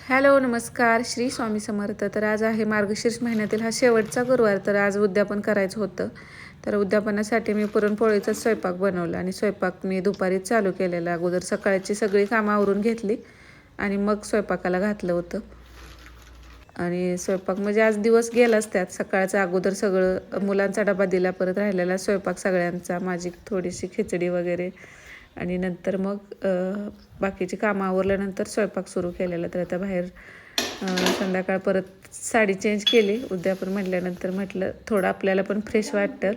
Hello नमस्कार श्री स्वामी समर्थ. तर आज आहे मार्गशीर्ष महिन्यातील हा शेवटचा गुरुवार. तर आज उद्यापन करायचं होतं. तर उद्यापनासाठी मी पुरणपोळीचाच स्वयंपाक बनवला आणि स्वयंपाक मी दुपारीच चालू केलेला. अगोदर सकाळची सगळी कामं आवरून घेतली आणि मग स्वयंपाकाला घातलं होतं. आणि स्वयंपाक म्हणजे आज दिवस गेलाच त्यात. सकाळचं अगोदर सगळं मुलांचा डबा दिला, परत राहिलेला स्वयंपाक सगळ्यांचा, माझी थोडीशी खिचडी वगैरे आणि नंतर मग बाकीची कामं आवरल्यानंतर स्वयंपाक सुरू केलेला. तर आता बाहेर संध्याकाळ परत साडी चेंज केली. उद्यापन म्हटल्यानंतर म्हटलं थोडं आपल्याला पण फ्रेश वाटतं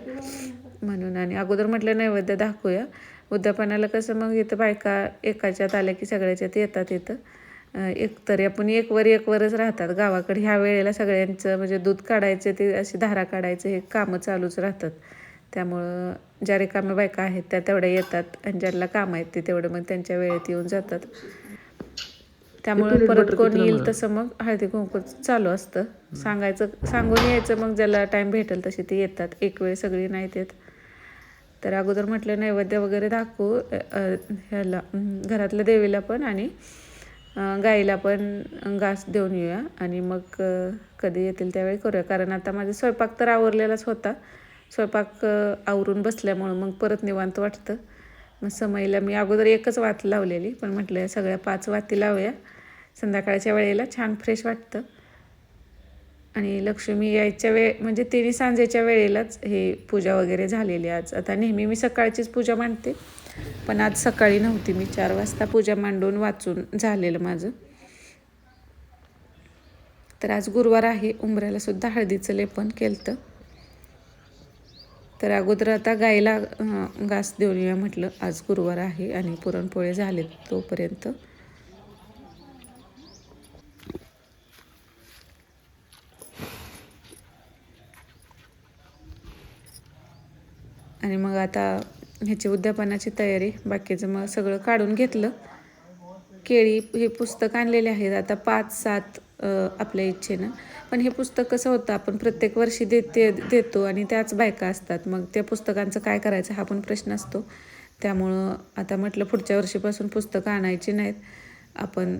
म्हणून. आणि अगोदर म्हटलं नैवेद्य दाखवूया. उद्यापनाला कसं मग इथं बायका एकाच्यात आल्या की सगळ्याच्यात येतात. एक तरी आपण एकवरच राहतात. गावाकडे ह्या वेळेला सगळ्यांचं म्हणजे दूध काढायचं, ते अशी धारा काढायचं, हे कामं चालूच राहतात. त्यामुळं ज्या रिकाम्या बायका आहेत त्या तेवढ्या येतात आणि ज्यांना कामं आहेत ते तेवढं मग त्यांच्या वेळेत येऊन जातात. त्यामुळे परत कोण येईल तसं मग हळदी कुंकू चालू असतं. सांगून यायचं, मग ज्याला टाईम भेटेल तसे ते येतात. एक वेळ सगळी नाहीत येत. तर अगोदर म्हटलं नैवेद्य वगैरे दाखवू ह्याला, घरातल्या देवीला पण आणि गाईला पण घास देऊन येऊया आणि मग कधी येतील त्यावेळी करूया. कारण आता माझा स्वयंपाक तर आवरलेलाच होता. स्वयंपाक आवरून बसल्यामुळं मग परत निवांत वाटतं. मग समईला मी अगोदर एकच वात लावलेली, पण म्हटलं सगळ्या 5 वाती लावूया. संध्याकाळच्या वेळेला छान फ्रेश वाटतं. आणि लक्ष्मी यायच्या म्हणजे तिन्ही सांजेच्या वेळेलाच हे पूजा वगैरे झालेली. आज आता नेहमी मी सकाळचीच पूजा मांडते, पण आज सकाळी नव्हती. मी 4 वाजता पूजा मांडून वाचून झालेलं माझं. तर आज गुरुवार आहे. उंबऱ्याला सुद्धा हळदीचं लेपन केलं. तर अगोदर आता गाईला घास देऊन येऊया म्हटलं. आज गुरुवार आहे आणि पुरणपोळे झाले तोपर्यंत. आणि मग आता ह्याची उद्यापनाची तयारी, बाकीचं मग सगळं काढून घेतलं. केळी हे पुस्तक आणलेले आहेत आता 5-7 आपल्या इच्छेनं. पण हे पुस्तक कसं होतं, आपण प्रत्येक वर्षी देतो आणि त्याच बायका असतात. मग त्या पुस्तकांचं काय करायचं हा पण प्रश्न असतो. त्यामुळं आता म्हटलं पुढच्या वर्षीपासून पुस्तकं आणायची नाहीत, आपण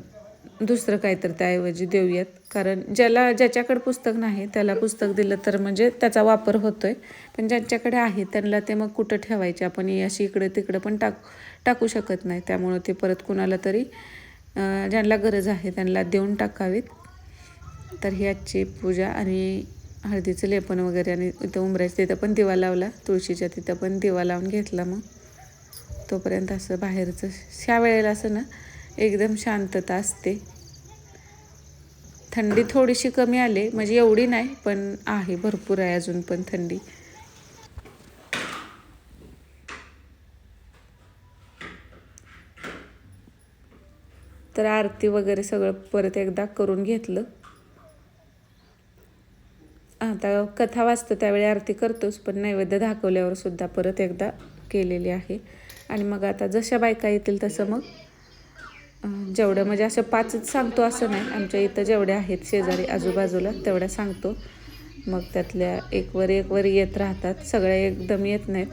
दुसरं काहीतरी त्याऐवजी देऊयात. कारण ज्याच्याकडे पुस्तक नाही त्याला पुस्तक दिलं तर म्हणजे त्याचा वापर होतो आहे. पण ज्यांच्याकडे आहे त्यांना ते मग कुठं ठेवायचे, आपण अशी इकडे तिकडे पण टाकू शकत नाही. त्यामुळं ते परत कुणाला तरी ज्यांना गरज आहे त्यांना देऊन टाकावीत. तर ही आजची पूजा आणि हळदीचं लेपन वगैरे. आणि इथं उंबऱ्याच्या तिथं पण दिवा लावला, तुळशीच्या तिथं पण दिवा लावून घेतला. मग तोपर्यंत असं बाहेरचं ह्या वेळेला असं ना एकदम शांतता असते. थंडी थोडीशी कमी आली, म्हणजे एवढी नाही पण आहे, भरपूर आहे अजून पण थंडी. तर आरती वगैरे सगळं परत एकदा करून घेतलं. आता कथा वाचतो त्यावेळी आरती करतोच, पण नैवेद्य दाखवल्यावर सुद्धा परत एकदा केलेली आहे. आणि मग आता जशा बायका येतील तसं मग जेवढं म्हणजे असं 5च सांगतो असं नाही. आमच्या इथं जेवढ्या आहेत शेजारी आजूबाजूला तेवढ्या सांगतो. मग त्यातल्या एकवर येत राहतात, सगळ्या एकदम येत नाहीत.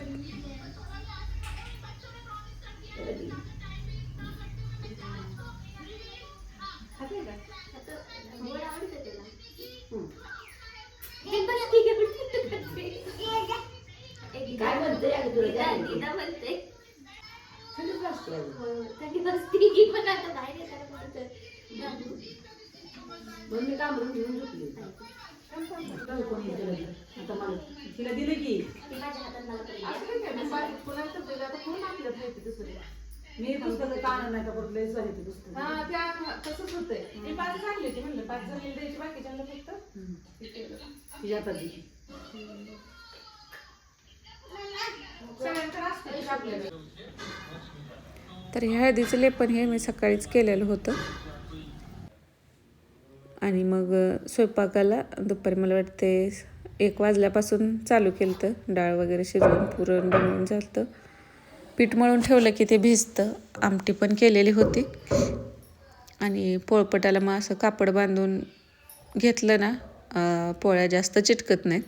तिला दिले की मी पुस्तक काढणार नाही का कुठले साहित्य पुस्तक. हा त्या तसंच होतंय. मी 5 आणले की म्हणलं 5 जण द्यायची, बाकीच्यांना फक्त तिच्या पद्धती सगळ्यांकडे असते आपल्याला. तर ह्या हळदीचं लेपन हे मी सकाळीच केलेलं होतं. आणि मग स्वयंपाकाला दुपारी मला वाटते 1 वाजल्यापासून चालू केलं. तर डाळ वगैरे शिजवून पुरण बनवून झालं. पीठ मळून ठेवलं की ते भिजतं. आमटी पण केलेली होती. आणि पोळपटाला मग असं कापड बांधून घेतलं ना पोळ्या जास्त चिटकत नाहीत.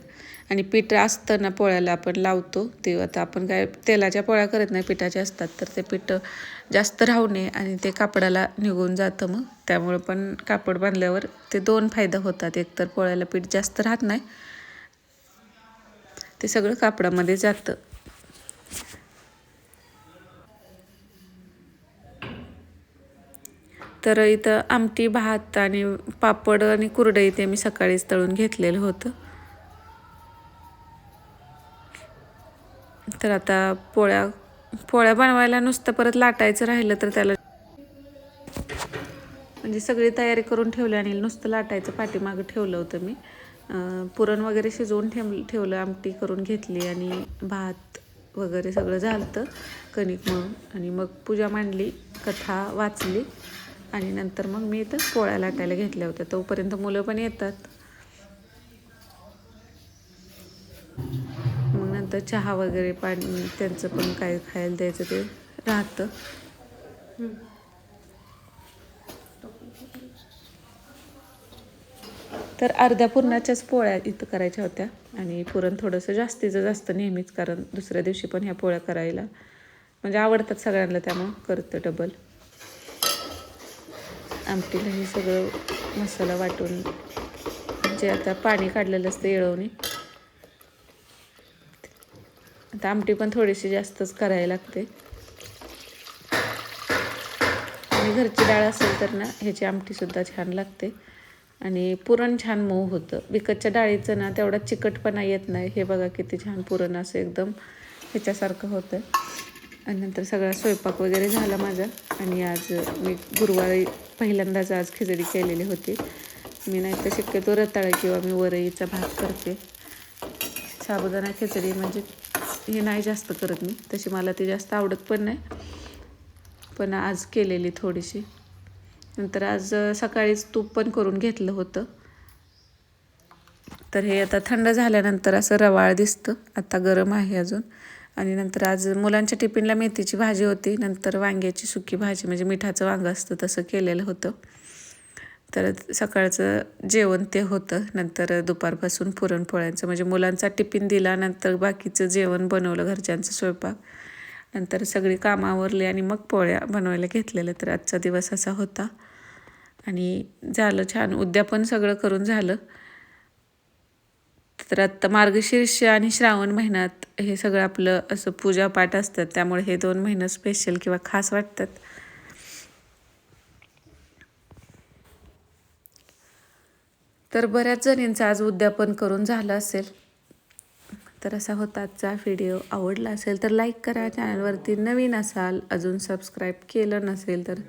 आणि पीठ असतं ना पोळ्याला आपण लावतो ते आता आपण काय तेलाच्या पोळ्या करत नाही, पिठाच्या असतात, तर ते पीठ जास्त राहू नये आणि ते कापडाला निघून जातं. मग त्यामुळे पण कापड बांधल्यावर ते 2 फायदा होतात. एक तर पोळ्याला पीठ जास्त राहत नाही, ते सगळं कापडामध्ये जातं. तर इथं आमटी, भात आणि पापड आणि कुरडई ते मी सकाळीच तळून घेतलेलं होतं. तर आता पोळ्या बनवायला नुसतं परत लाटायचं राहिलं तर त्याला म्हणजे सगळी तयारी करून ठेवली आणि नुसतं लाटायचं पाठीमागं ठेवलं होतं मी. पुरण वगैरे शिजवून ठेवलं, आमटी करून घेतली आणि भात वगैरे सगळं झालं कणिक मळून. आणि मग पूजा मांडली, कथा वाचली आणि नंतर मग मी इथं पोळ्या लाटायला घेतल्या होत्या. तोपर्यंत मुलं पण येतात. मग नंतर चहा वगैरे पाणी त्यांचं पण काय खायला द्यायचं ते राहतं. तर अर्ध्या पुरणाच्याच पोळ्या इथं करायच्या होत्या आणि पुरण थोडंसं जास्तीचं जास्त नेहमीच, कारण दुसऱ्या दिवशी पण ह्या पोळ्या करायला म्हणजे आवडतात सगळ्यांना, त्यामुळं करतं डबल. आमटीला हे सगळं मसाला वाटून जे आता पाणी काढलेलं असतं येळवणी, आता आमटी पण थोडीशी जास्तच करायला लागते. आणि घरची डाळ असेल तर ना ह्याची आमटीसुद्धा छान लागते आणि पुरण छान मऊ होतं. विकतच्या डाळीचं ना तेवढा चिकटपणा येत नाही. हे बघा किती छान पुरण असं एकदम ह्याच्यासारखं होतं. आणि नंतर सगळा स्वयंपाक वगैरे झाला माझा. आणि आज मी गुरुवारी पहिल्यांदाच आज खिचडी केलेली होती. मी नाही तर शक्यतो रताळा किंवा मी वरईचा भात करते. साबुदाणा खिचडी म्हणजे हे नाही जास्त करत मी, तशी मला ती जास्त आवडत पण नाही, पण आज केलेली थोडीशी. नंतर आज सकाळीच तूप पण करून घेतलं होतं. तर हे आता थंड झाल्यानंतर असं रवाळ दिसतं, आता गरम आहे अजून. आणि नंतर आज मुलांच्या टिफिनला मेथीची भाजी होती, नंतर वांग्याची सुकी भाजी म्हणजे मिठाचं वांगं असतं तसं केलेलं होतं. तर सकाळचं जेवण ते होतं. नंतर दुपारपासून पुरणपोळ्यांचं म्हणजे मुलांचा टिफिन दिला, नंतर बाकीचं जेवण बनवलं, घरच्यांचं स्वयंपाक, नंतर सगळी कामं आवरली आणि मग पोळ्या बनवायला घेतलेलं. तर आजचा दिवस असा होता आणि झालं छान, उद्यापन सगळं करून झालं. तर आत्ता मार्गशीर्ष आणि श्रावण महिन्यात हे सगळं आपलं असं पूजापाठ असतात, त्यामुळे हे 2 महिने स्पेशल किंवा खास वाटतात. तर बऱ्याच जणींचं आज उद्यापन करून झालं असेल. तर असा होता आजचा व्हिडिओ. आवडला असेल तर लाईक करा. चॅनलवरती नवीन असाल, अजून सबस्क्राईब केलं नसेल तर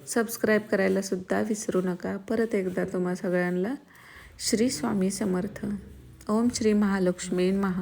सबस्क्राईब करायला सुद्धा विसरू नका. परत एकदा तुम्हा सगळ्यांना श्री स्वामी समर्थ. ओम श्री महालक्ष्मी नमः.